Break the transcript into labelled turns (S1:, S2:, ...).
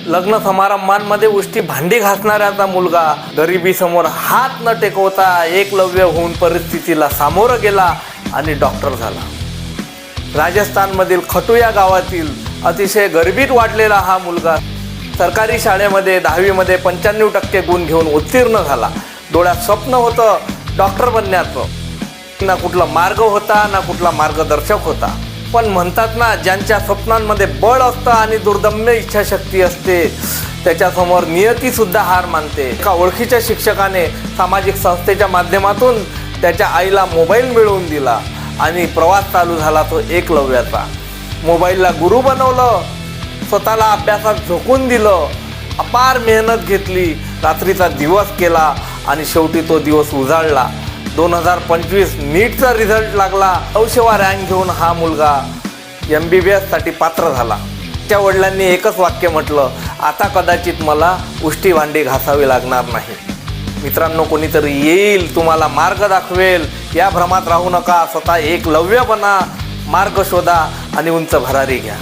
S1: लग्न समारंभांमध्ये उष्टी भांडी घासणाऱ्याचा मुलगा गरिबीसमोर हात न टेकवता एकलव्य होऊन परिस्थितीला सामोरं गेला आणि डॉक्टर झाला. राजस्थानमधील खटू या गावातील अतिशय गरिबीत वाढलेला हा मुलगा सरकारी शाळेमध्ये 10वीमध्ये 95% गुण घेऊन उत्तीर्ण झाला. डोळ्यात स्वप्न होतं डॉक्टर बनण्याचं. ना कुठला मार्ग होता ना कुठला मार्गदर्शक होता. पण म्हणतात ना, ज्यांच्या स्वप्नांमध्ये बळ असतं आणि दुर्दम्य इच्छाशक्ती असते त्याच्यासमोर नियतीसुद्धा हार मानते. एका ओळखीच्या शिक्षकाने सामाजिक संस्थेच्या माध्यमातून त्याच्या आईला मोबाईल मिळवून दिला आणि प्रवास चालू झाला तो एकलव्याचा. मोबाईलला गुरु बनवलं, स्वतःला अभ्यासात झोकून दिलं, अपार मेहनत घेतली, रात्रीचा दिवस केला आणि शेवटी तो दिवस उजाळला. 2025 नीटचा रिझल्ट लागला. 900वा रँक घेऊन हा मुलगा MBBS साठी पात्र झाला. त्या वडिलांनी एकच वाक्य म्हटलं, आता कदाचित मला उष्टी भांडी घासावी लागणार नाही. मित्रांनो, कोणीतरी येईल, तुम्हाला मार्ग दाखवेल. या भ्रमात राहू नका. स्वतः एकलव्य बना, मार्ग शोधा आणि उंच भरारी घ्या.